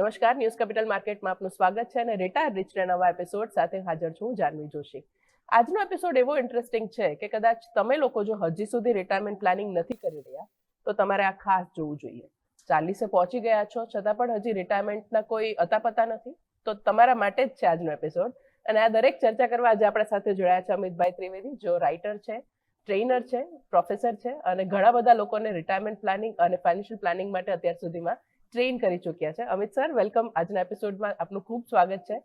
નમસ્કાર, news capital માર્કેટમાં આપનું સ્વાગત છે અને રિટાયર રીચના નવા એપિસોડ સાથે હાજર છું જાનવી જોશી. આજનો એપિસોડ એવો ઇન્ટરેસ્ટિંગ છે કે કદાચ તમે લોકો જો હજી સુધી રિટાયરમેન્ટ પ્લાનિંગ નથી કરી રહ્યા તો તમારે આ ખાસ જોવું જોઈએ. 40 પહોંચી ગયા છો છતાં પણ હજી રિટાયરમેન્ટના કોઈ અતાપતા નથી તો તમારા માટે જ છે આજનો એપિસોડ. અને આ દરેક ચર્ચા કરવા આજે આપણા સાથે જોડાયા છે અમિતભાઈ ત્રિવેદી, જો રાઇટર છે, ટ્રેનર છે, પ્રોફેસર છે અને ઘણા બધા લોકોને રિટાયરમેન્ટ પ્લાનિંગ અને ફાઇનાન્શિયલ પ્લાનિંગ માટે અત્યાર સુધીમાં ટ્રેન કરી ચૂક્યા છે. Amit sir, welcome. આજના એપિસોડમાં આપનું ખૂબ સ્વાગત છે.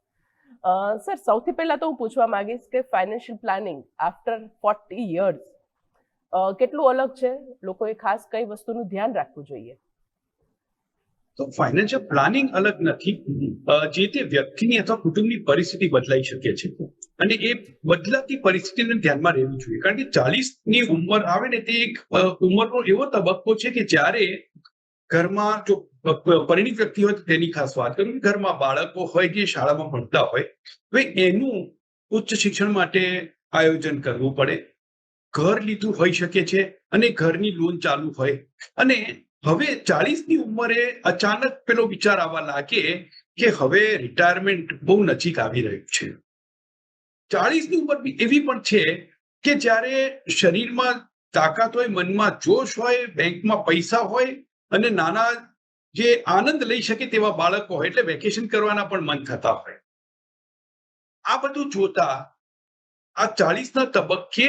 સર, સૌથી પહેલા તો હું પૂછવા માંગીશ કે ફાઇનાન્શિયલ પ્લાનિંગ આફ્ટર 40 યર્સ કેટલું અલગ છે? લોકોએ ખાસ કઈ વસ્તુનું ધ્યાન રાખવું જોઈએ? તો ફાઇનાન્શિયલ પ્લાનિંગ અલગ નથી. જે તે વ્યક્તિની અથવા કુટુંબની પરિસ્થિતિ બદલાઈ શકે છે અને એ બદલાતી પરિસ્થિતિને ધ્યાનમાં રહેવું જોઈએ. કારણ કે 40ની ઉંમર આવે ને તે એક ઉંમરનો એવો તબક્કો છે કે જ્યારે ઘરમાં જો પરિણીત વ્યક્તિ હોય તો તેની ખાસ વાત કરું, ઘરમાં બાળકો હોય જે શાળામાં ભણતા હોય, હવે એનું ઉચ્ચ શિક્ષણ માટે આયોજન કરવું પડે. ઘર લીધું હોઈ શકે છે અને ઘરની લોન ચાલુ હોય અને હવે 40ની ઉંમરે અચાનક પેલો વિચાર આવવા લાગે કે હવે રિટાયરમેન્ટ બહુ નજીક આવી રહ્યું છે. 40ની ઉંમર એવી પણ છે કે જ્યારે શરીરમાં તાકાત હોય, મનમાં જોશ હોય, બેંકમાં પૈસા હોય અને નાના જે આનંદ લઈ શકે તેવા બાળકો હોય, એટલે વેકેશન કરવાના પણ મન થતા હોય. આ બધું જોતા આ 40ના તબક્કે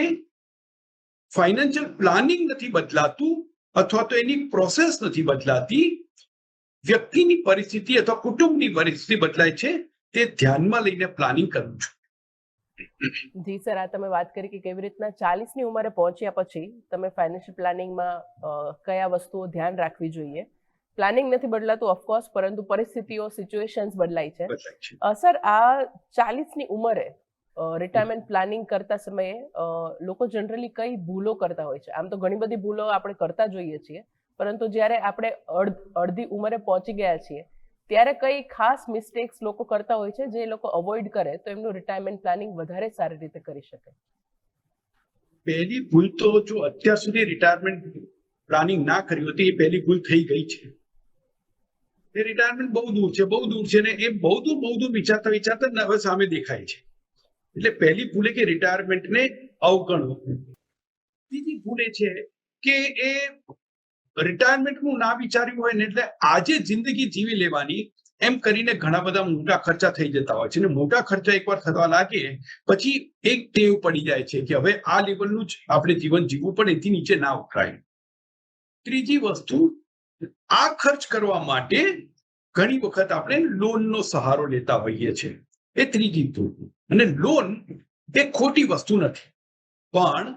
ફાઇનાન્શિયલ પ્લાનિંગ નથી બદલાતું અથવા તો એની પ્રોસેસ નથી બદલાતી, વ્યક્તિની પરિસ્થિતિ અથવા કુટુંબની પરિસ્થિતિ બદલાય છે. તે ધ્યાનમાં લઈને પ્લાનિંગ કરવું જોઈએ. જી સર, આ તમે વાત કરી કે કેવી રીતના 40ની ઉંમરે પહોંચ્યા પછી તમે ફાઇનાન્શિયલ પ્લાનિંગમાં કયા વસ્તુઓ ધ્યાન રાખવી જોઈએ. પ્લાનિંગ નથી બદલાતું ઓફકોર્સ, પરંતુ પરિસ્થિતિઓ, સિચ્યુએશન્સ બદલાય છે. સર, આ 40ની ઉંમરે રિટાયરમેન્ટ પ્લાનિંગ કરતા સમયે લોકો જનરલી કઈ ભૂલો કરતા હોય છે? આમ તો ઘણી બધી ભૂલો આપણે કરતા જોઈએ છીએ, પરંતુ જ્યારે આપણે અડધી ઉંમરે પહોંચી ગયા છીએ ત્યારે કઈ ખાસ મિસ્ટેક્સ લોકો કરતા હોય છે જે લોકો અવોઇડ કરે તો એમનું રિટાયરમેન્ટ પ્લાનિંગ વધારે સારી રીતે કરી શકે? પહેલી ભૂલ તો જો અત્યાર સુધી રિટાયરમેન્ટ પ્લાનિંગ ના કર્યું હતી એ પહેલી ભૂલ થઈ ગઈ છે. એ રિટાયરમેન્ટ બહુ દૂર છે ને એ બહુ દૂર વિચારતા હવે સામે દેખાય છે. એટલે પહેલી ભૂલ એ કે રિટાયરમેન્ટને અવગણવું. બીજી ભૂલ એ છે કે એ રિટાયરમેન્ટનું ના વિચાર્યું હોય ને એટલે આજે જિંદગી જીવી લેવાની એમ કરીને ઘણા બધા મોટા ખર્ચા થઈ જતા હોય છે ને મોટા ખર્ચા એકવાર થવા લાગે પછી એક ટેવ પડી જાય છે કે હવે આ લેવલનું જ આપણે જીવન જીવવું પણ એથી નીચે ના ઉતરાય. ત્રીજી વસ્તુ, આ ખર્ચ કરવા માટે ઘણી વખત આપણે લોનનો સહારો લેતા હોઈએ છીએ. એ ત્રીજી ભૂલ. અને લોન એ ખોટી વસ્તુ નથી, પણ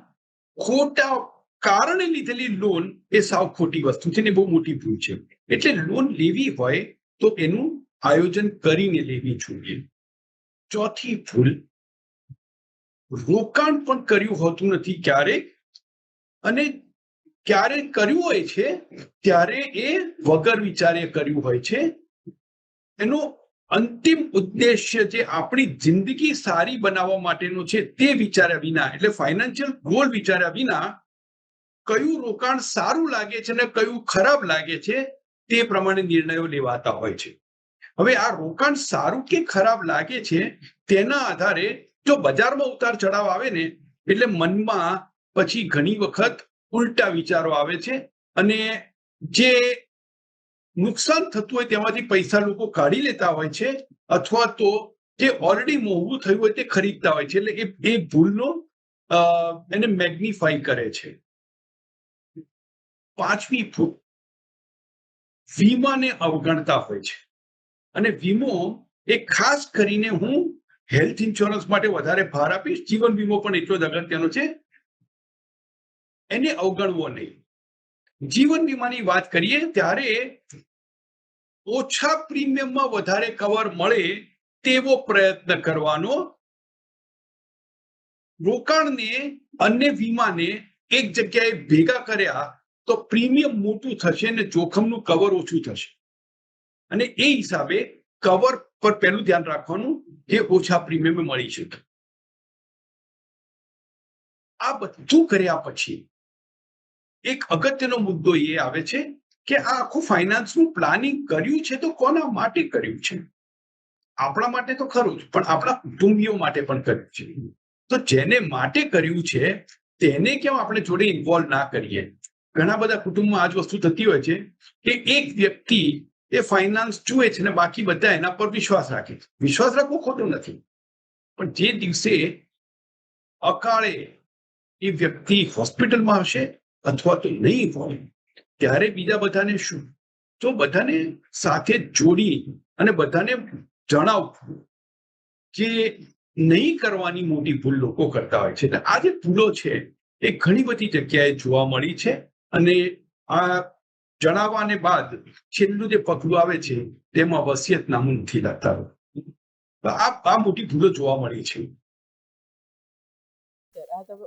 ખોટા કારણે લીધેલી લોન એ સાવ ખોટી વસ્તુ છે ને બહુ મોટી ભૂલ છે. એટલે લોન લેવી હોય તો એનું આયોજન કરીને લેવી જોઈએ. ચોથી ભૂલ, રોકાણ પણ કર્યું હોતું નથી ક્યારેક, અને ક્યારે કર્યું હોય છે ત્યારે એ વગર વિચારે કર્યું હોય છે. એનો અંતિમ ઉદ્દેશ્ય જે આપણી જિંદગી સારી બનાવવા માટેનો છે તે વિચાર્યા વિના, એટલે ફાઇનાન્શિયલ ગોલ વિચાર્યા વિના કયું રોકાણ સારું લાગે છે ને કયું ખરાબ લાગે છે તે પ્રમાણે નિર્ણયો લેવાતા હોય છે. હવે આ રોકાણ સારું કે ખરાબ લાગે છે તેના આધારે જો બજારમાં ઉતાર ચઢાવ આવે ને એટલે મનમાં પછી ઘણી વખત ઉલટા વિચારો આવે છે અને જે નુકસાન થતું હોય તેમાંથી પૈસા લોકો કાઢી લેતા હોય છે અથવા તો જે ઓલરેડી મોંઘું થયું હોય તે ખરીદતા હોય છે. એટલે એ ભૂલનો એને મેગ્નિફાઈ કરે છે. પાંચમી ભૂલ, વીમાને અવગણતા હોય છે. અને વીમો એ ખાસ કરીને હું હેલ્થ ઇન્સ્યોરન્સ માટે વધારે ભાર આપીશ, જીવન વીમો પણ એટલો જ અગત્યનો છે, એને અવગણવો નહીં. જીવન વીમાની વાત કરીએ ત્યારે ઓછા પ્રીમિયમમાં વધારે કવર મળે તેવો પ્રયત્ન કરવાનો. રોકાણને અને વીમાને એક જગ્યાએ ભેગા કર્યા તો પ્રીમિયમ મોટું થશે અને જોખમનું કવર ઓછું થશે. અને એ હિસાબે કવર પર પહેલું ધ્યાન રાખવાનું કે ઓછા પ્રીમિયમ મળી શકે. આ બધું કર્યા પછી એક અગત્યનો મુદ્દો એ આવે છે કે આ આખું ફાઇનાન્સનું પ્લાનિંગ કર્યું છે તો કોના માટે કર્યું છે? આપણા માટે તો ખરું જ, પણ આપણા કુટુંબીઓ માટે પણ કર્યું છે. તો જેને માટે કર્યું છે તેને કેમ આપણે જોડે ઇન્વોલ્વ ના કરીએ? ઘણા બધા કુટુંબમાં આ જ વસ્તુ થતી હોય છે કે એક વ્યક્તિ એ ફાઇનાન્સ જુએ છે ને બાકી બધા એના પર વિશ્વાસ રાખે છે. વિશ્વાસ રાખવો ખોટું નથી, પણ જે દિવસે અકાળે એ વ્યક્તિ હોસ્પિટલમાં હશે અથવા તો નહીં હોય ત્યારે બીજા બધાને શું? તો બધાને સાથે જોડી અને બધાને જણાવવું કે નહીં કરવાની મોટી ભૂલ લોકો કરતા હોય છે. એટલે આ જે ભૂલો છે એ ઘણી બધી જગ્યાએ જોવા મળી છે, અને આ જણાવવાને બાદ છેલ્લું જે પગલું આવે છે તેમાં વસિયતનામું નથી લખતા. આ મોટી ભૂલો જોવા મળી છે.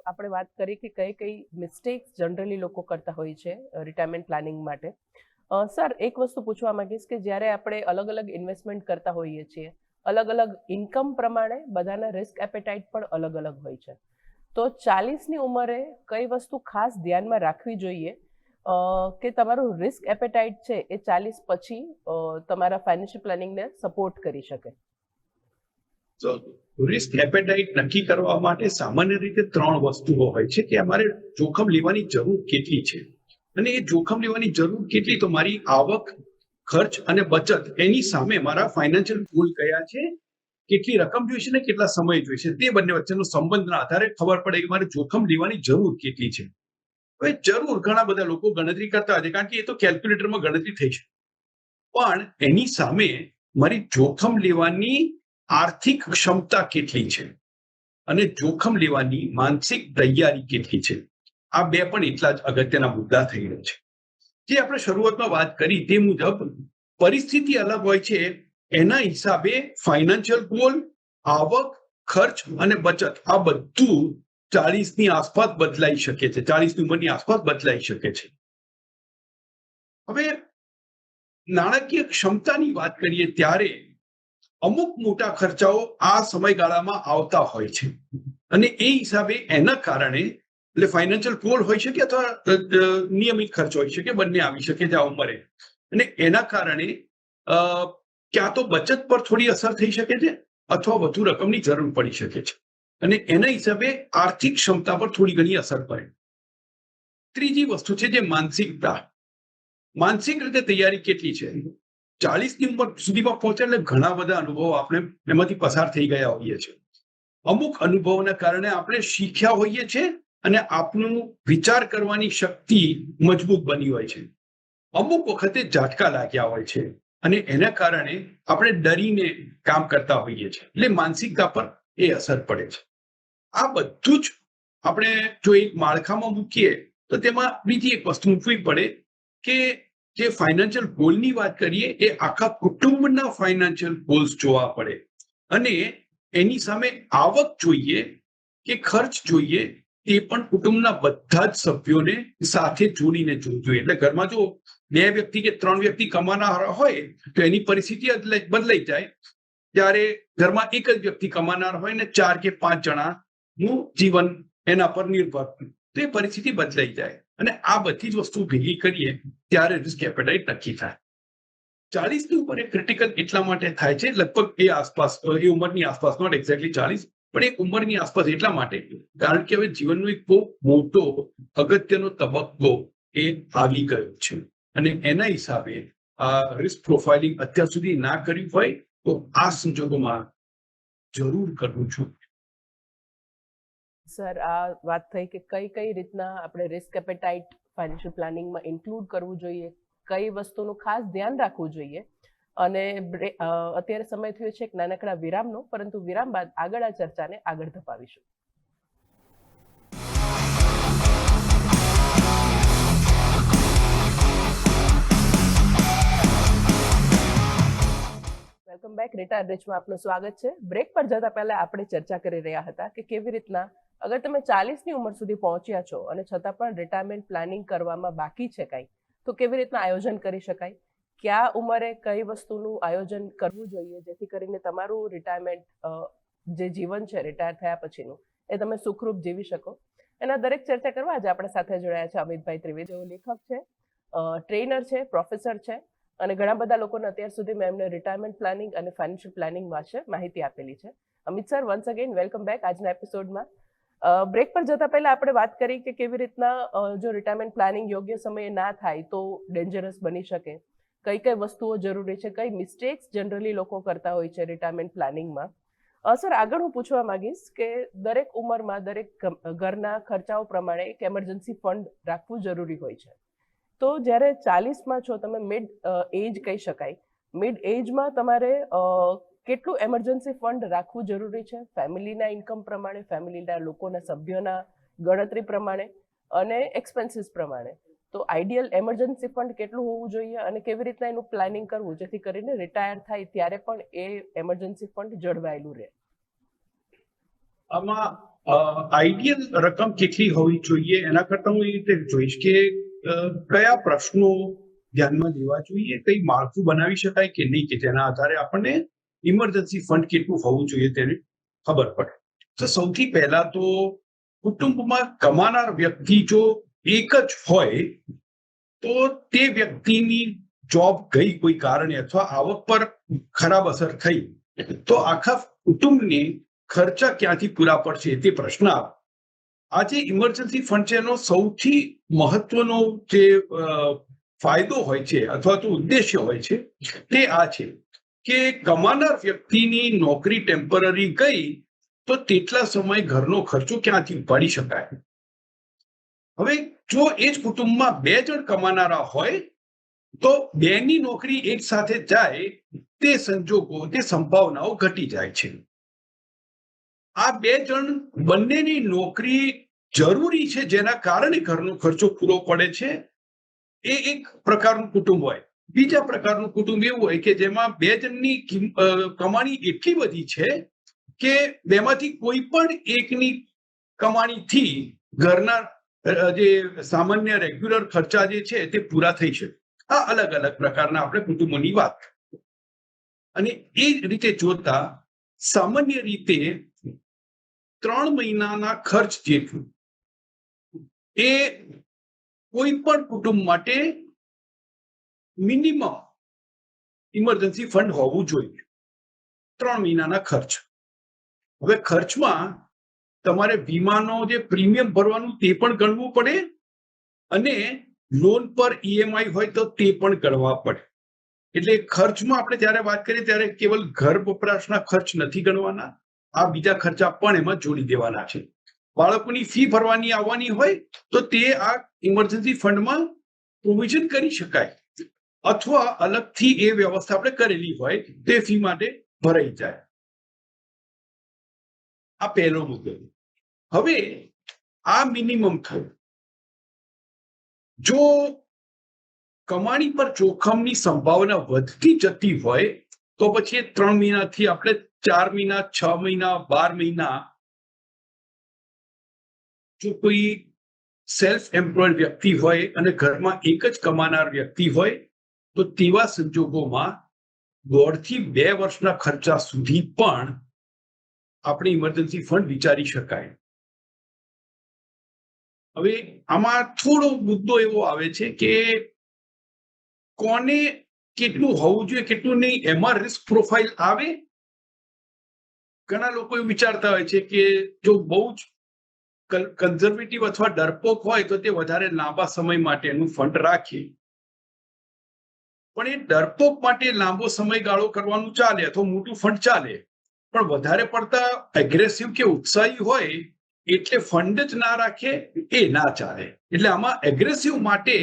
આપણે વાત કરી કે કઈ કઈ મિસ્ટેક્સ જનરલી લોકો કરતા હોય છે રિટાયરમેન્ટ પ્લાનિંગ માટે. સર, એક વસ્તુ પૂછવા માંગીશ કે જ્યારે આપણે અલગ અલગ ઇન્વેસ્ટમેન્ટ કરતા હોઈએ છીએ, અલગ અલગ ઇન્કમ પ્રમાણે બધાના રિસ્ક એપેટાઇટ પણ અલગ અલગ હોય છે. તો 40ની ઉંમરે કઈ વસ્તુ ખાસ ધ્યાનમાં રાખવી જોઈએ કે તમારું રિસ્ક એપેટાઇટ છે એ 40 પછી તમારા ફાઇનાન્શિયલ પ્લાનિંગને સપોર્ટ કરી શકે? રિસ્ક એપેટાઇટ નક્કી કરવા માટે સામાન્ય રીતે 3 વસ્તુઓ હોય છે કે અમારે જોખમ લેવાની જરૂર કેટલી છે, અને એ જોખમ લેવાની જરૂર કેટલી તો મારી આવક, ખર્ચ અને બચત એની સામે મારા ફાઇનાન્શિયલ ગોલ કયા છે, કેટલી રકમ જોઈશે ને કેટલા સમય જોઈશે, તે બંને વચ્ચેનો સંબંધના આધારે ખબર પડે કે મારે જોખમ લેવાની જરૂર કેટલી છે. હવે જરૂર ઘણા બધા લોકો ગણતરી કરતા હોય છે કારણ કે એ તો કેલ્ક્યુલેટરમાં ગણતરી થઈ છે, પણ એની સામે મારી જોખમ લેવાની આર્થિક ક્ષમતા કેટલી છે અને જોખમ લેવાની માનસિક તૈયારી કેટલી છે, આ બે પણ એટલા જ અગત્યના મુદ્દા થઈ રહ્યા છે. જે આપણે શરૂઆતમાં વાત કરી તે મુજબ પરિસ્થિતિ અલગ હોય છે, એના હિસાબે ફાઇનાન્શિયલ ગોલ, આવક, ખર્ચ અને બચત આ બધું 40ની આસપાસ બદલાઈ શકે છે, 40ની ઉંમરની આસપાસ બદલાઈ શકે છે. હવે નાણાકીય ક્ષમતાની વાત કરીએ ત્યારે અમુક મોટા ખર્ચાઓ આ સમયગાળામાં આવતા હોય છે, અને એ હિસાબે એના કારણે એટલે ફાઇનાન્શિયલ ગોલ હોઈ શકે અથવા નિયમિત ખર્ચ હોઈ શકે, બંને આવી શકે છે આ ઉંમરે, અને એના કારણે ક્યાં તો બચત પર થોડી અસર થઈ શકે છે અથવા વધુ રકમની જરૂર પડી શકે છે, અને એના હિસાબે આર્થિક ક્ષમતા પર થોડી ઘણી અસર પડે. ત્રીજી વસ્તુ છે જે માનસિકતા. માનસિક રીતે તૈયારી કેટલી છે? 40ની ઉંમર સુધીમાં પહોંચે એટલે ઘણા બધા અનુભવો આપણે એમાંથી પસાર થઈ ગયા હોઈએ છીએ. અમુક અનુભવોના કારણે આપણે શીખ્યા હોઈએ છીએ અને આપણું વિચાર કરવાની શક્તિ મજબૂત બની હોય છે. અમુક વખતે ઝાટકા લાગ્યા હોય છે અને એના કારણે આપણે ડરીને કામ કરતા હોઈએ છીએ, એટલે માનસિકતા પર એ અસર પડે છે. આ બધું જ આપણે જો એક માળખામાં મૂકીએ તો તેમાં બીજી એક વસ્તુ મૂકવી પડે કે જે ફાઇનાન્શિયલ ગોલની વાત કરીએ એ આખા કુટુંબના ફાઇનાન્શિયલ ગોલ્સ જોવા પડે, અને એની સામે આવક જોઈએ કે ખર્ચ જોઈએ એ પણ કુટુંબના બધા જ સભ્યોને સાથે જોડીને જોવું જોઈએ. એટલે ઘરમાં જો 2 વ્યક્તિ કે 3 વ્યક્તિ કમાનાર હોય તો એની પરિસ્થિતિ બદલાઈ જાય, ત્યારે ઘરમાં એક જ વ્યક્તિ કમાનાર હોય ને 4 કે 5 જણાનું જીવન એના પર નિર્ભર, તો એ પરિસ્થિતિ બદલાઈ જાય, અને આ બધી જ વસ્તુ ભેગી કરીએ ત્યારે રિસ્ક એપેટાઇટ નક્કી થાય. 40ની ઉંમર એ ક્રિટિકલ એટલા માટે થાય છે, લગભગ એ આસપાસ, એ ઉંમરની આસપાસ, નોટ એક્ઝેક્ટલી 40, પણ એ ઉંમરની આસપાસ એટલા માટે કારણ કે હવે જીવનનો એક બહુ મોટો અગત્યનો તબક્કો એ આવી ગયો છે, અને એના હિસાબે આ રિસ્ક પ્રોફાઇલિંગ અત્યાર સુધી ના કર્યું હોય તો આ સંજોગોમાં જરૂર કરવું જોઈએ. સર, આ વાત થઈ કે કઈ કઈ રીતના આપણે રિસ્ક એપેટાઇટ ફાઇનાન્શિયલ પ્લાનિંગમાં ઇન્ક્લુડ કરવું જોઈએ, કઈ વસ્તુનું ખાસ ધ્યાન રાખવું જોઈએ, અને અત્યારે સમય થયો છે એક નાનકડા વિરામનો, પરંતુ વિરામ બાદ આગળ આ ચર્ચાને આગળ ધપાવીશું. Welcome back. રિટાયર રિચમાં આપનું સ્વાગત છે. બ્રેક પર જતા પહેલા આપણે ચર્ચા કરી રહ્યા હતા કે કેવી રીતના અગર તમે 40ની ઉંમર સુધી પહોંચ્યા છો અને છતાં પણ રિટાયરમેન્ટ પ્લાનિંગ કરવામાં બાકી છે કાંઈ, તો કેવી રીતના આયોજન કરી શકાય, કયા ઉંમરે કઈ વસ્તુનું આયોજન કરવું જોઈએ જેથી કરીને તમારું રિટાયરમેન્ટ જે જીવન છે રિટાયર થયા પછીનું એ તમે સુખરૂપ જીવી શકો. એના દરેક ચર્ચા કરવા આજે આપણા સાથે જોડાયા છે અમિતભાઈ ત્રિવેદી. જેઓ લેખક છે, ટ્રેનર છે, પ્રોફેસર છે અને ઘણા બધા લોકોને અત્યાર સુધી મેં એમને રિટાયરમેન્ટ પ્લાનિંગ અને ફાઇનાન્શિયલ પ્લાનિંગ વિશે માહિતી આપેલી છે. Amit sir, once again welcome back આજના એપિસોડમાં. બ્રેક પર જતા પહેલા આપણે વાત કરી કે કેવી રીતના જો રિટાયરમેન્ટ પ્લાનિંગ યોગ્ય સમયે ના થાય તો ડેન્જરસ બની શકે, કઈ કઈ વસ્તુઓ જરૂરી છે, કઈ મિસ્ટેક્સ જનરલી લોકો કરતા હોય છે રિટાયરમેન્ટ પ્લાનિંગમાં. સર, આગળ હું પૂછવા માંગીશ કે દરેક ઉંમરમાં દરેક ઘરના ખર્ચાઓ પ્રમાણે એક એમરજન્સી ફંડ રાખવું જરૂરી હોય છે. તો જ્યારે 40માં છો તમે, મિડ એજ કહી શકાય, મિડ એજમાં તમારે કેટલું એમરજન્સી ફંડ રાખવું જરૂરી છે ફેમિલીના ઇન્કમ પ્રમાણે, ફેમિલીના લોકોના સભ્યોના ગણતરી પ્રમાણે અને એક્સપેન્સીસ પ્રમાણે. તો આઈડિયલ એમરજન્સી ફંડ કેટલું હોવું જોઈએ અને કેવી રીતના એનું પ્લાનિંગ કરવું જેથી કરીને રિટાયર થાય ત્યારે પણ એ એમરજન્સી ફંડ જળવાયેલું રહે? આમાં આઈડિયલ રકમ કેટલી હોવી જોઈએ એના કરતા હું એ રીતે જોઈશ કે કયા પ્રશ્નો ધ્યાનમાં લેવા જોઈએ, કઈ માળખું બનાવી શકાય કે નહીં, કે જેના આધારે આપણને ઇમરજન્સી ફંડ કેટલું હોવું જોઈએ તેને ખબર પડે. તો સૌથી પહેલા તો કુટુંબમાં કમાનાર વ્યક્તિ જો એક જ હોય તો તે વ્યક્તિની જોબ ગઈ કોઈ કારણે અથવા આવક પર ખરાબ અસર થઈ તો આખા કુટુંબને ખર્ચા ક્યાંથી પૂરા પડશે તે પ્રશ્ન આવે. આજે ઇમરજન્સી ફંડ છે એનો સૌથી મહત્વનો જે ફાયદો હોય છે અથવા તો ઉદ્દેશ્ય હોય છે તે આ છે કે કમાનાર વ્યક્તિની નોકરી ટેમ્પરરી ગઈ તો તેટલા સમય ઘરનો ખર્ચો ક્યાંથી ઉપાડી શકાય. હવે જો એ જ કુટુંબમાં 2 જણ કમાનારા હોય તો 2ની નોકરી એક સાથે જાય તે સંજોગો, તે સંભાવનાઓ ઘટી જાય છે. આ 2 જણ બંનેની નોકરી જરૂરી છે જેના કારણે ઘરનો ખર્ચો પૂરો પડે છે, એ એક પ્રકારનું કુટુંબ હોય. બીજા પ્રકારનું કુટુંબ એવું હોય કે જેમાં 2 જણની કમાણી એટલી બધી છે કે બેમાંથી કોઈ પણ એકની કમાણીથી ઘરના જે સામાન્ય રેગ્યુલર ખર્ચા જે છે તે પૂરા થઈ શકે. આ અલગ અલગ પ્રકારના આપણે કુટુંબોની વાત. અને એ રીતે જોતા સામાન્ય રીતે 3 મહિનાના ખર્ચ જેટલું એ કોઈ પણ કુટુંબ માટે મિનિમમ ઇમરજન્સી ફંડ હોવું જોઈએ. 3 મહિનાના ખર્ચ. હવે ખર્ચમાં તમારે વીમાનો જે પ્રીમિયમ ભરવાનું તે પણ ગણવું પડે અને લોન પર ઈએમઆઈ હોય તો તે પણ ગણવા પડે. એટલે ખર્ચમાં આપણે જ્યારે વાત કરીએ ત્યારે કેવલ ઘર વપરાશના ખર્ચ નથી ગણવાના, આ બીજા ખર્ચા પણ એમાં જોડી દેવાના છે. બાળકોની ફી ભરવાની આવવાની હોય તો તે આ ઇમરજન્સી ફંડમાં પ્રોવિઝન કરી શકાય અથવા અલગથી એ વ્યવસ્થા આપણે કરેલી હોય તે ફી માટે ભરાઈ જાય. આ પહેલો મુદ્દો. હવે આ મિનિમમ થયું. જો કમાણી પર જોખમની સંભાવના વધતી જતી હોય તો પછી 3 મહિનાથી આપણે 4 મહિના, 6 મહિના, 12 મહિના જો કોઈ સેલ્ફ એમ્પ્લોયડ વ્યક્તિ હોય અને ઘરમાં એક જ કમાનાર વ્યક્તિ હોય તો તેવા સંજોગોમાં 1.5 થી 2 વર્ષના ખર્ચા સુધી પણ આપણે ઇમરજન્સી ફંડ વિચારી શકાય. હવે આમાં થોડો મુદ્દો એવો આવે છે કે કોને કેટલું હોવું જોઈએ કેટલું નહીં, એમાં રિસ્ક પ્રોફાઇલ આવે. ઘણા લોકો એવું વિચારતા હોય છે કે જો બહુ જ કન્ઝર્વેટિવ અથવા ડરપોક હોય તો તે વધારે લાંબા સમય માટે એનું ફંડ રાખે. પણ એ ડરપોક માટે લાંબો સમયગાળો કરવાનું ચાલે અથવા મોટું ફંડ ચાલે, પણ વધારે પડતા એગ્રેસિવ કે ઉત્સાહી હોય એટલે ફંડ જ ના રાખે એ ના ચાલે. એટલે આમાં એગ્રેસિવ માટે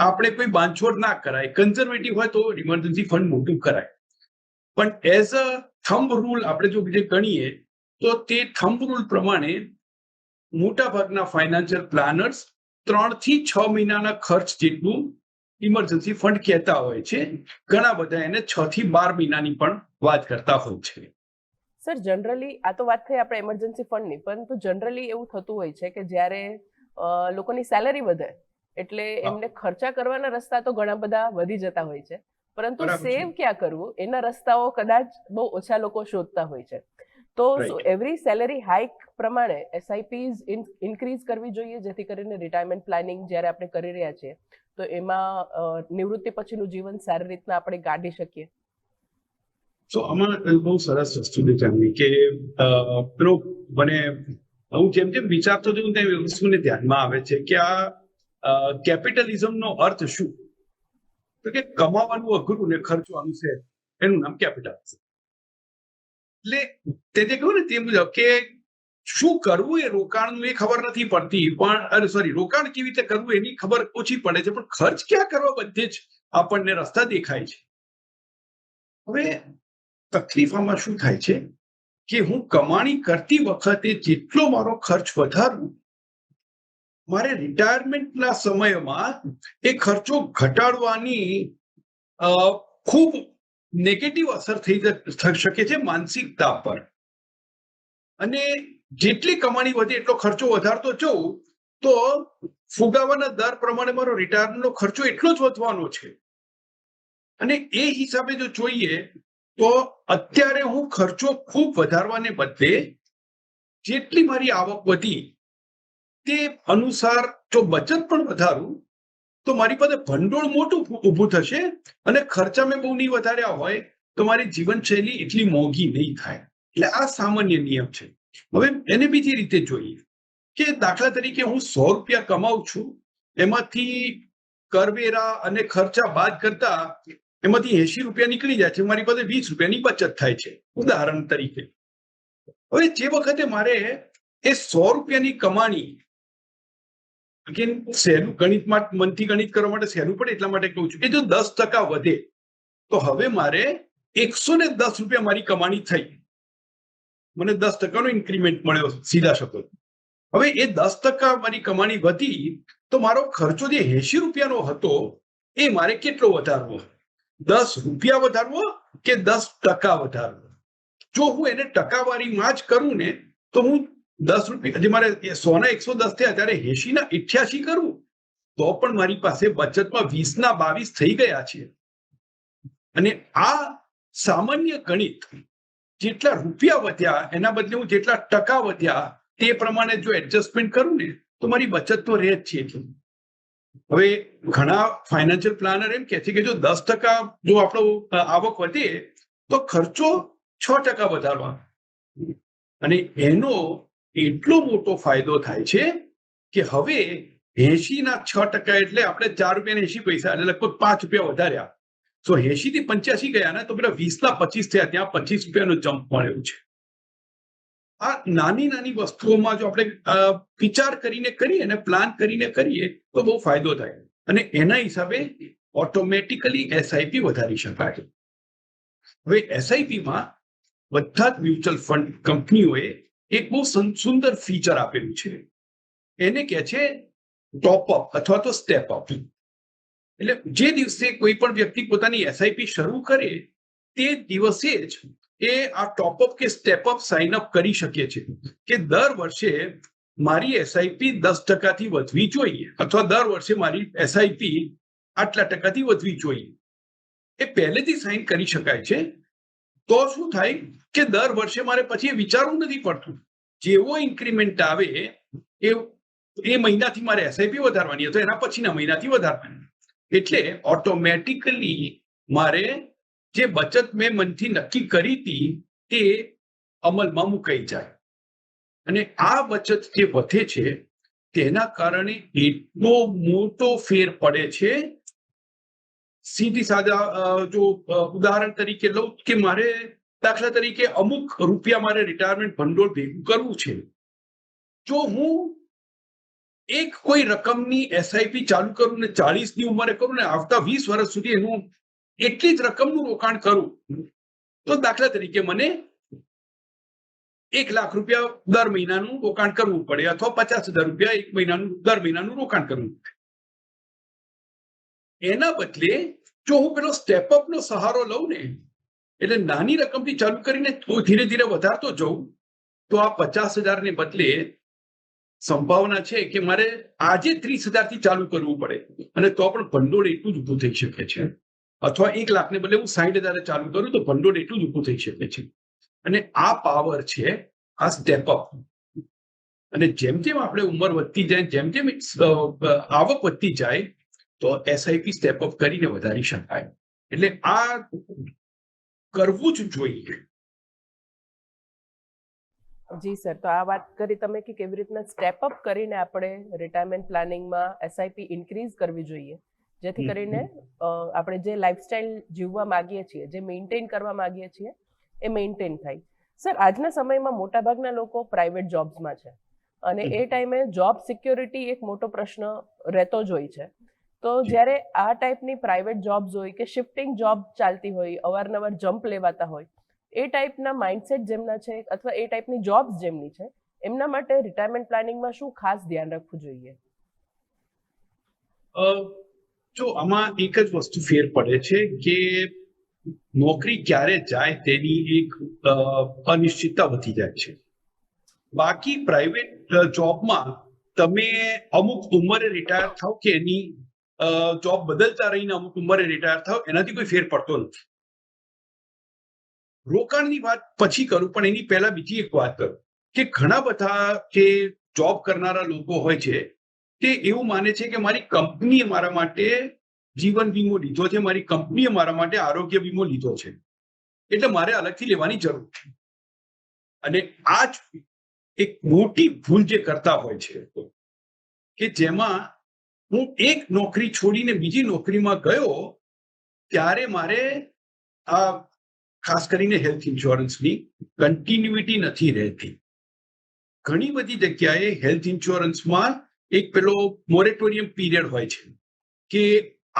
આપણે કોઈ બાંધછોડ ના કરાય. કન્ઝર્વેટિવ હોય તો ઇમરજન્સી ફંડ મોટું કરાય. પણ એઝ અ થંબ રૂલ આપણે જો ગણીએ તો તે થંબ રૂલ પ્રમાણે મોટાભાગના ફાઇનાન્શિયલ પ્લાનર્સ 3 થી 6 મહિનાના ખર્ચ જેટલું ઇમરજન્સી ફંડ કહેતા હોય છે. ઘણા બધા એને 6 થી 12 મહિનાની પણ વાત કરતા હોય છે. સર, જનરલી આ તો વાત થઈ આપણે એમરજન્સી ફંડની, પરંતુ જનરલી એવું થતું હોય છે કે જ્યારે લોકોની સેલેરી વધે એટલે એમને ખર્ચા કરવાના રસ્તા તો ઘણા બધા વધી જતા હોય છે, પરંતુ બરાબર છે. સેવ ક્યાં કરવું એના રસ્તાઓ કદાચ બહુ ઓછા લોકો શોધતા હોય છે. તો Right. એવરી સેલેરી હાઇક પ્રમાણે એસઆઈપીઝ ઇન્ક્રીઝ કરવી જોઈએ જેથી કરીને રિટાયરમેન્ટ પ્લાનિંગ જ્યારે આપણે કરી રહ્યા છીએ તો એમાં નિવૃત્તિ પછીનું જીવન સારી રીતના આપણે ગાડી શકીએ? તો આમાં બહુ સરસ વસ્તુ જાણવી કે પેલો મને હું જેમ જેમ વિચારતો જઉં તેમ એ વસ્તુને ધ્યાનમાં આવે છે કે આ કેપિટલિઝમનો અર્થ શું? તો કે કમાવાનું અઘરું ને ખર્ચવાનું છે, એનું નામ કેપિટલિઝમ. એટલે તે કહ્યું ને તે મુજબ કે શું કરવું એ રોકાણનું એ ખબર નથી પડતી, પણ રોકાણ કેવી રીતે કરવું એની ખબર ઓછી પડે છે, પણ ખર્ચ ક્યાં કરવા બધે જ આપણને રસ્તા દેખાય છે. હવે તકલીફ આમાં શું થાય છે કે હું કમાણી કરતી વખતે જેટલો મારો ખર્ચ વધારું, મારે રિટાયરમેન્ટના સમયમાં એ ખર્ચો ઘટાડવાની ખૂબ નેગેટિવ અસર થઈ શકે છે માનસિકતા પર. અને જેટલી કમાણી વધે એટલો ખર્ચો વધારતો જઉં તો ફુગાવાના દર પ્રમાણે મારો રિટાયરમેન્ટનો ખર્ચો એટલો જ વધવાનો છે. અને એ હિસાબે જો જોઈએ તો અત્યારે હું ખર્ચો ખૂબ વધારવાને બદલે જેટલી મારી આવક વધી તે અનુસાર જો બચત પણ વધારું તો મારી પાસે ભંડોળ મોટું ઊભું થશે અને ખર્ચા મેં બહુ નહીં વધાર્યા હોય તો મારી જીવનશૈલી એટલી મોંઘી નહીં થાય. એટલે આ સામાન્ય નિયમ છે. હવે એને બીજી રીતે જોઈએ કે દાખલા તરીકે હું 100 રૂપિયા કમાઉં છું, એમાંથી કરવેરા અને ખર્ચા બાદ કરતા એમાંથી 80 રૂપિયા નીકળી જાય છે, મારી પાસે 20 રૂપિયાની બચત થાય છે, ઉદાહરણ તરીકે. હવે જે વખતે મારે એ 100 રૂપિયાની કમાણી સહેલું ગણિતમાં મનથી ગણિત કરવા માટે સહેલું પડે એટલા માટે કહું છું કે જો 10% વધે તો હવે મારે 110 રૂપિયા મારી કમાણી થઈ, મને 10%નો ઇન્ક્રીમેન્ટ મળ્યો સીધા શબ્દો. હવે એ 10% મારી કમાણી વધી તો મારો ખર્ચો જે 80 રૂપિયાનો હતો એ મારે કેટલો વધારવો? 10 રૂપિયા વધારવો કે 10% વધારવો? જો હું એને ટકાવારીમાં જ કરું ને તો હું 10 રૂપિયા, જે મારે 100 ના 110 થયા ત્યારે 80 ના 88 કરું તો પણ મારી પાસે બચતમાં 20 ના 22 થઈ ગયા છે. અને આ સામાન્ય ગણિત, જેટલા રૂપિયા વધ્યા એના બદલે હું જેટલા ટકા વધ્યા તે પ્રમાણે જો એડજસ્ટમેન્ટ કરું ને તો મારી બચત તો રહે જ છે. હવે ઘણા ફાઇનાન્શિયલ પ્લાનર એમ કહે છે કે જો 10% જો આપણો આવક વધે તો ખર્ચો 6% વધારવા. અને એનો એટલો મોટો ફાયદો થાય છે કે હવે 80 ના 6% એટલે આપણે 4 રૂપિયા 80 પૈસા એટલે લગભગ 5 રૂપિયા વધાર્યા. તો 80 થી 85 ગયા ને તો પેલા 20 ના 25 થયા, ત્યાં 25 રૂપિયાનો જમ્પ મળ્યો છે. આ નાની નાની વસ્તુઓમાં જો આપણે વિચાર કરીને કરીએ ને પ્લાન કરીને કરીએ તો બહુ ફાયદો થાય અને એના હિસાબે ઓટોમેટિકલી એસઆઈપી વધારી શકાય. હવે એસઆઈપીમાં બધા જ મ્યુચ્યુઅલ ફંડ કંપનીઓએ એક બહુ સુંદર ફીચર આપેલું છે. એને કહે છે ટોપઅપ અથવા તો સ્ટેપઅપ. એટલે જે દિવસે કોઈ પણ વ્યક્તિ પોતાની એસઆઈપી શરૂ કરે તે દિવસે જ એ આ ટોપઅપ કે સ્ટેપઅપ સાઇન અપ કરી શકે છે કે દર વર્ષે મારી એસઆઈપી 10% થી વધવી જોઈએ અથવા દર વર્ષે મારી એસઆઈપી આટલા ટકાથી વધવી જોઈએ. એ પહેલેથી સાઇન કરી શકાય છે. તો શું થાય કે દર વર્ષે મારે પછી વિચારવું નથી પડતું. જેવો ઇન્ક્રીમેન્ટ આવે એ મહિનાથી મારે એસઆઈપી વધારવાની અથવા એના પછીના મહિનાથી વધારવાની. એટલે ઓટોમેટિકલી મારે જે બચત મેં મનથી નક્કી કરી હતી તે અમલમાં મુકાઈ જાય. અને આ બચત જે વધે છે તેના કારણે એટલો મોટો ફેર પડે છે. સીધી સાદા જો ઉદાહરણ તરીકે લઉં કે મારે દાખલા તરીકે અમુક રૂપિયા મારે રિટાયરમેન્ટ ભંડોળ ભેગું કરવું છે. જો હું એક કોઈ રકમની એસઆઈપી ચાલુ કરું ને 40ની ઉંમરે કરું ને આવતા 20 વર્ષ સુધી એનું એટલી જ રકમનું રોકાણ કરું તો દાખલા તરીકે મને 1 લાખ રૂપિયા દર મહિનાનું રોકાણ કરવું પડે અથવા 50,000 રૂપિયા દર મહિનાનું રોકાણ કરવું પડે. એના બદલે જો હું પેલો સ્ટેપઅપનો સહારો લઉં ને એટલે નાની રકમથી ચાલુ કરીને ધીરે ધીરે વધારતો જઉં તો આ 50,000 ને બદલે સંભાવના છે કે મારે આજે 30,000 થી ચાલુ કરવું પડે અને તો પણ ભંડોળ એટલું જ ઊભું થઈ શકે છે. અથવા 1 લાખને બદલે હું 60,000 ચાલુ કરું તો ભંડોળ એટલું જ ઊભું થઈ શકે છે. અને આ પાવર છે આ સ્ટેપઅપ. અને જેમ જેમ આપણે ઉંમર વધતી જાય, જેમ જેમ આવક વધતી જાય તો એસઆઈપી સ્ટેપ અપ કરીને વધારી શકાય. એટલે આ કરવું જ જોઈએ. જી સર, તો આ વાત કરી તમે કે કેવી રીતના સ્ટેપ અપ કરીને આપણે રિટાયરમેન્ટ પ્લાનિંગમાં એસઆઈપી ઇન્ક્રીઝ કરવી જોઈએ, જેથી કરીને આપણે જે લાઈફસ્ટાઈલ જીવવા માંગીએ છીએ, જે મેન્ટેન કરવા માંગીએ છીએ, એ મેન્ટેન થાય. સર, આજના સમયમાં મોટાભાગના લોકો પ્રાઇવેટ જોબ્સમાં છે અને એ ટાઈમે જોબ સિક્યોરિટી એક મોટો પ્રશ્ન રહેતો જ હોય છે. તો જ્યારે આ ટાઈપની પ્રાઇવેટ જોબ્સ હોય કે શિફ્ટિંગ જોબ ચાલતી હોય, અવારનવાર જમ્પ લેવાતા હોય, એ ટાઈપના માઇન્ડસેટ જેમના છે અથવા એ ટાઈપની જોબ્સ જેમની છે, એમના માટે રિટાયરમેન્ટ પ્લાનિંગમાં શું ખાસ ધ્યાન રાખવું જોઈએ? જો આમાં એક જ વસ્તુ ફેર પડે છે કે નોકરી ક્યારે જાય તેની એક અનિશ્ચિતતા વધી જાય છે. બાકી પ્રાઇવેટ જોબમાં તમે અમુક ઉંમરે રિટાયર થાવ કે એની જોબ બદલતા રહીને અમુક ઉંમરે રિટાયર થાવ, એનાથી કોઈ ફેર પડતો નથી. રોકાણની વાત પછી કરું, પણ એની પહેલા બીજી એક વાત કરું કે ઘણા બધા જે જોબ કરનારા લોકો હોય છે તે એવું માને છે કે મારી કંપનીએ મારા માટે જીવન વીમો લીધો છે, મારી કંપનીએ મારા માટે આરોગ્ય વીમો લીધો છે, એટલે મારે અલગથી લેવાની જરૂર છે. અને આ જ એક મોટી ભૂલ જે કરતા હોય છે કે જેમાં હું એક નોકરી છોડીને બીજી નોકરીમાં ગયો ત્યારે મારે આ ખાસ કરીને હેલ્થ ઇન્સ્યોરન્સની કન્ટિન્યુટી નથી રહેતી. ઘણી બધી જગ્યાએ હેલ્થ ઇન્સ્યોરન્સમાં એક પેલો મોરેટોરિયમ પીરિયડ હોય છે કે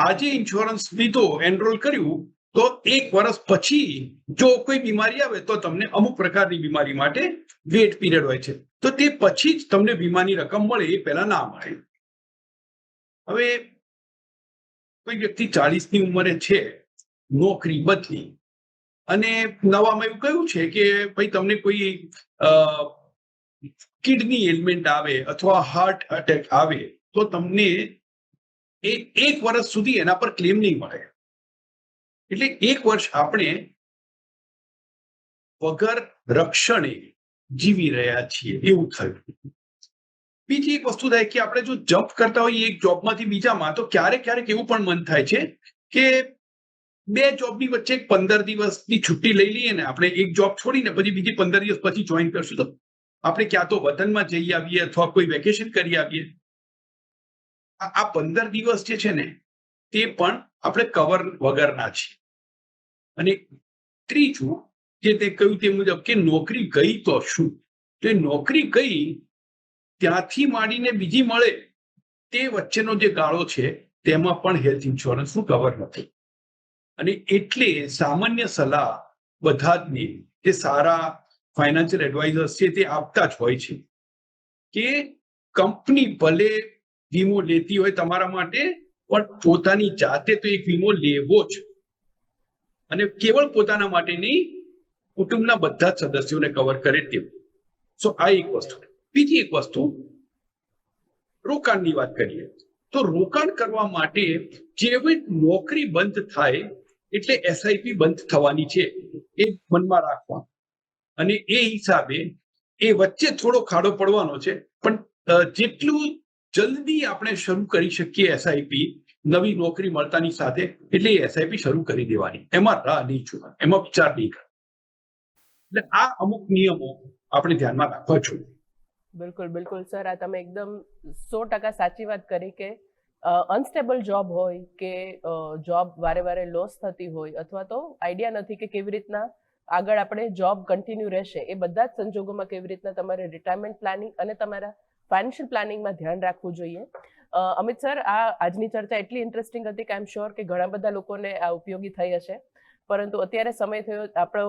આજે ઇન્સ્યોરન્સ લીધો, એનરોલ કર્યું, તો 1 વર્ષ પછી જો કોઈ બીમારી આવે તો તમને અમુક પ્રકારની બીમારી માટે વેટ પીરિયડ હોય છે, તો તે પછી જ તમને વીમાની રકમ મળે, એ પહેલા ના મળે. હવે કોઈ વ્યક્તિ 40ની ઉંમરે છે, નોકરી બદલી અને નવામાં એવું કહ્યું છે કે ભાઈ તમને કોઈ કિડની એલિમેન્ટ આવે અથવા હાર્ટ એટેક આવે તો તમને એ 1 વર્ષ સુધી એના પર ક્લેમ નહીં મળે. એટલે 1 વર્ષ આપણે વગર રક્ષણે જીવી રહ્યા છીએ એવું થયું. બીજી એક વસ્તુ થાય કે આપણે જો જમ્પ કરતા હોઈએ એક જોબમાંથી બીજામાં, તો ક્યારેક એવું પણ મન થાય છે કે 2 જોબની વચ્ચે 15 દિવસની છુટ્ટી લઈ લઈએ ને, આપણે એક જોબ છોડીને પછી બીજી 15 દિવસ પછી જોઈન કરશું તો આપણે ક્યાં તો વતનમાં જઈ આવીએ અથવા કોઈ વેકેશન કરી આવીએ. આ 15 દિવસ જે છે ને તે પણ આપણે કવર વગરના છીએ. અને ત્રીજું, જે તે કહ્યું તે મુજબ કે નોકરી ગઈ તો શું, તો એ નોકરી ગઈ ત્યાંથી માંડીને બીજી મળે તે વચ્ચેનો જે ગાળો છે તેમાં પણ હેલ્થ ઇન્સ્યોરન્સનું કવર નથી. અને એટલે સામાન્ય સલાહ બધા જ જે સારા ફાઇનાન્શિયલ એડવાઇઝર્સ છે તે આપતા જ હોય છે કે કંપની ભલે વીમો લેતી હોય તમારા માટે, પણ પોતાની જાતે તો એક વીમો લેવો જ, અને કેવળ પોતાના માટે નહીં, કુટુંબના બધા જ સદસ્યોને કવર કરે તેવું. સો આ એક વસ્તુ. બીજી એક વસ્તુ, રોકાણની વાત કરીએ તો રોકાણ કરવા માટે જેવી નોકરી બંધ થાય એટલે એસઆઈપી બંધ થવાની છે એ મનમાં રાખવા, અને એ હિસાબે એ વચ્ચે થોડો ખાડો પડવાનો છે, પણ જેટલું જલ્દી આપણે શરૂ કરી શકીએ એસઆઈપી નવી નોકરી મળતાની સાથે, એટલે એસઆઈપી શરૂ કરી દેવાની, એમાં રાહ નહીં જોવાની, એમાં વિચાર નહીં કરવાનો. એટલે આ અમુક નિયમો આપણે ધ્યાનમાં રાખવા જોઈએ. બિલકુલ સર, આ તમે એકદમ 100% સાચી વાત કરી કે અનસ્ટેબલ જોબ હોય કે જોબ વારે લોસ થતી હોય અથવા તો આઈડિયા નથી કે કેવી રીતના આગળ આપણે જોબ કન્ટિન્યુ રહેશે, એ બધા જ સંજોગોમાં કેવી રીતના તમારે રિટાયરમેન્ટ પ્લાનિંગ અને તમારા ફાઇનાન્શિયલ પ્લાનિંગમાં ધ્યાન રાખવું જોઈએ. અમિત સર, આજની ચર્ચા એટલી ઇન્ટરેસ્ટિંગ હતી કે આઈ એમ શ્યોર કે ઘણા બધા લોકોને આ ઉપયોગી થઈ હશે, પરંતુ અત્યારે સમય થયો, આપણો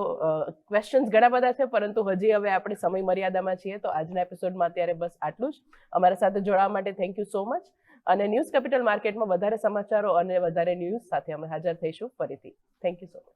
ક્વેશ્ચન્સ ઘણા બધા છે, પરંતુ હજી હવે આપણે સમય મર્યાદામાં છીએ, તો આજના એપિસોડમાં અત્યારે બસ આટલું જ. અમારા સાથે જોડાવા માટે થેન્ક યુ સો મચ. અને ન્યૂઝ કેપિટલ માર્કેટમાં વધારે સમાચારો અને વધારે ન્યૂઝ સાથે અમે હાજર થઈશું ફરીથી. Thank you so much.